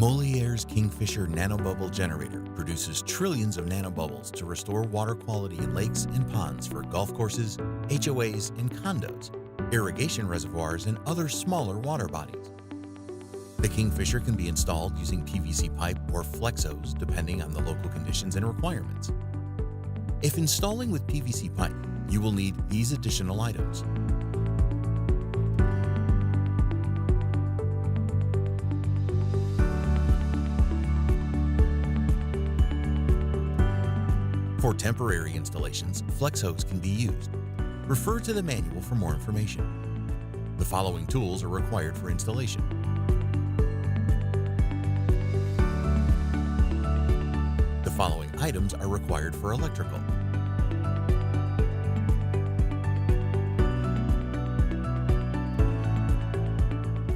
Moleaer's Kingfisher nanobubble generator produces trillions of nanobubbles to restore water quality in lakes and ponds for golf courses, HOAs, and condos, irrigation reservoirs, and other smaller water bodies. The Kingfisher can be installed using PVC pipe or flex hose depending on the local conditions and requirements. If installing with PVC pipe, you will need these additional items. For temporary installations, flex hose can be used. Refer to the manual for more information. The following tools are required for installation. The following items are required for electrical.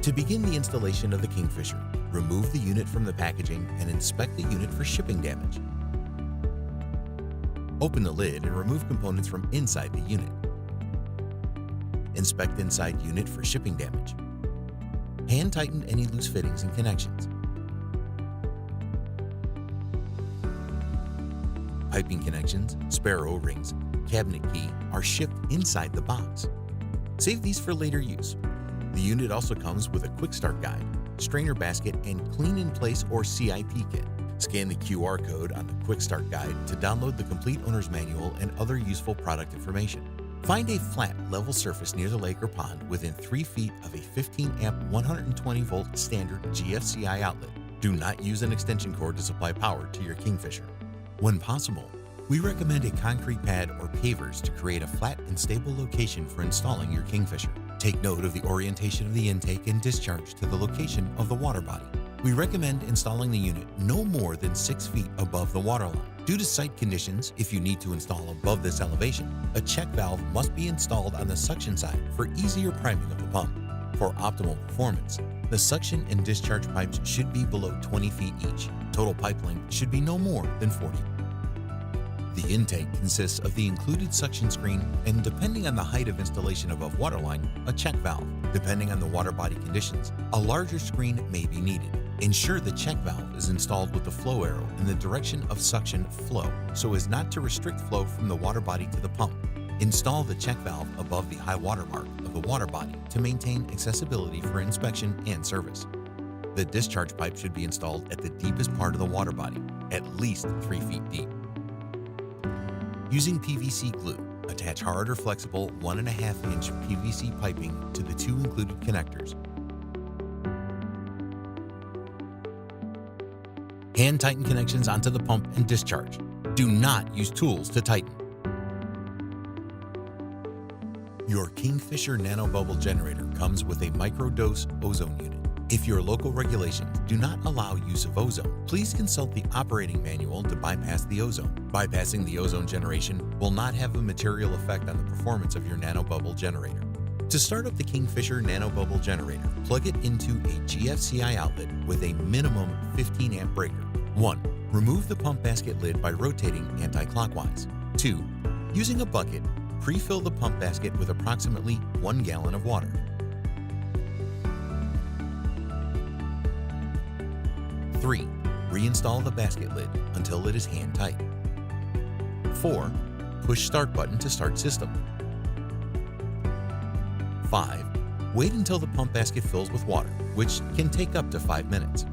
To begin the installation of the Kingfisher, remove the unit from the packaging and inspect the unit for shipping damage. Open the lid and remove components from inside the unit. Inspect inside unit for shipping damage. Hand tighten any loose fittings and connections. Piping connections, spare O-rings, cabinet key are shipped inside the box. Save these for later use. The unit also comes with a quick start guide, strainer basket, and clean in place or CIP kit. Scan the QR code on the Quick Start Guide to download the complete owner's manual and other useful product information. Find a flat, level surface near the lake or pond within 3 feet of a 15-amp, 120-volt standard GFCI outlet. Do not use an extension cord to supply power to your Kingfisher. When possible, we recommend a concrete pad or pavers to create a flat and stable location for installing your Kingfisher. Take note of the orientation of the intake and discharge to the location of the water body. We recommend installing the unit no more than 6 feet above the water line. Due to site conditions, if you need to install above this elevation, a check valve must be installed on the suction side for easier priming of the pump. For optimal performance, the suction and discharge pipes should be below 20 feet each. Total pipe length should be no more than 40. The intake consists of the included suction screen and, depending on the height of installation above waterline, a check valve. Depending on the water body conditions, a larger screen may be needed. Ensure the check valve is installed with the flow arrow in the direction of suction flow so as not to restrict flow from the water body to the pump. Install the check valve above the high water mark of the water body to maintain accessibility for inspection and service. The discharge pipe should be installed at the deepest part of the water body, at least 3 feet deep. Using PVC glue, attach hard or flexible 1.5-inch PVC piping to the 2 included connectors. Hand tighten connections onto the pump and discharge. Do not use tools to tighten. Your Kingfisher nanobubble generator comes with a microdose ozone unit. If your local regulations do not allow use of ozone, please consult the operating manual to bypass the ozone. Bypassing the ozone generation will not have a material effect on the performance of your nanobubble generator. To start up the Kingfisher nanobubble generator, plug it into a GFCI outlet with a minimum 15-amp breaker. 1. Remove the pump basket lid by rotating anti-clockwise. 2. Using a bucket, pre-fill the pump basket with approximately 1 gallon of water. 3. Reinstall the basket lid until it is hand tight. 4. Push start button to start system. 5. Wait until the pump basket fills with water, which can take up to 5 minutes.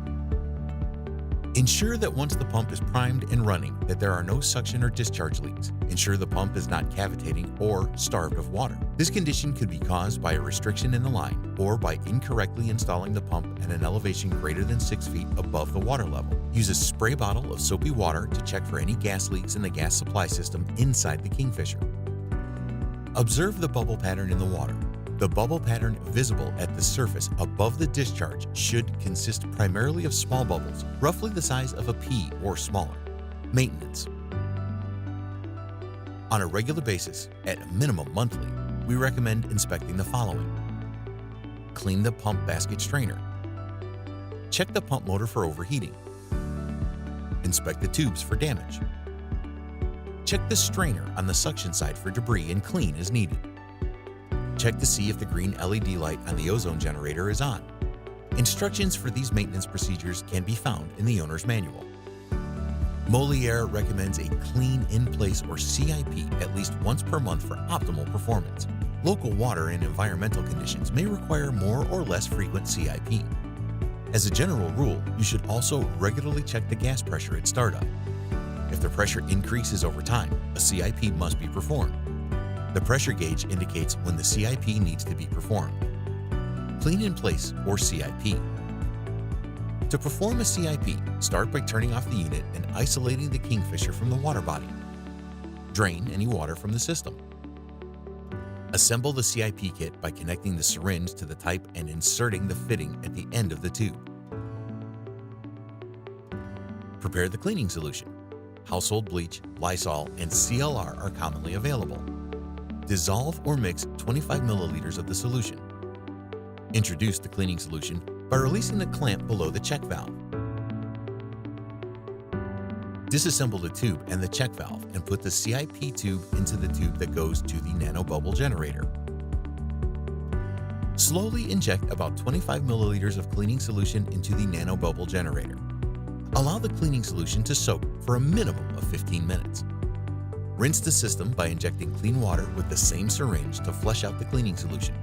Ensure that once the pump is primed and running, that there are no suction or discharge leaks. Ensure the pump is not cavitating or starved of water. This condition could be caused by a restriction in the line or by incorrectly installing the pump at an elevation greater than 6 feet above the water level. Use a spray bottle of soapy water to check for any gas leaks in the gas supply system inside the Kingfisher. Observe the bubble pattern in the water. The bubble pattern visible at the surface above the discharge should consist primarily of small bubbles, roughly the size of a pea or smaller. Maintenance. On a regular basis, at a minimum monthly, we recommend inspecting the following. Clean the pump basket strainer. Check the pump motor for overheating. Inspect the tubes for damage. Check the strainer on the suction side for debris and clean as needed. Check to see if the green LED light on the ozone generator is on. Instructions for these maintenance procedures can be found in the owner's manual. Moleaer recommends a clean in place or CIP at least once per month for optimal performance. Local water and environmental conditions may require more or less frequent CIP. As a general rule, you should also regularly check the gas pressure at startup. If the pressure increases over time, a CIP must be performed. The pressure gauge indicates when the CIP needs to be performed. Clean in place or CIP. To perform a CIP, start by turning off the unit and isolating the Kingfisher from the water body. Drain any water from the system. Assemble the CIP kit by connecting the syringe to the type and inserting the fitting at the end of the tube. Prepare the cleaning solution. Household bleach, Lysol, and CLR are commonly available. Dissolve or mix 25 milliliters of the solution. Introduce the cleaning solution by releasing the clamp below the check valve. Disassemble the tube and the check valve and put the CIP tube into the tube that goes to the nanobubble generator. Slowly inject about 25 milliliters of cleaning solution into the nanobubble generator. Allow the cleaning solution to soak for a minimum of 15 minutes. Rinse the system by injecting clean water with the same syringe to flush out the cleaning solution.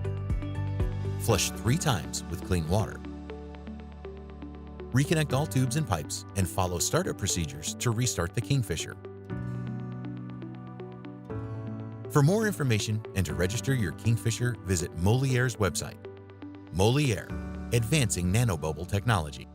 Flush 3 times with clean water. Reconnect all tubes and pipes and follow startup procedures to restart the Kingfisher. For more information and to register your Kingfisher, visit Moleaer's website. Moleaer, advancing nanobubble technology.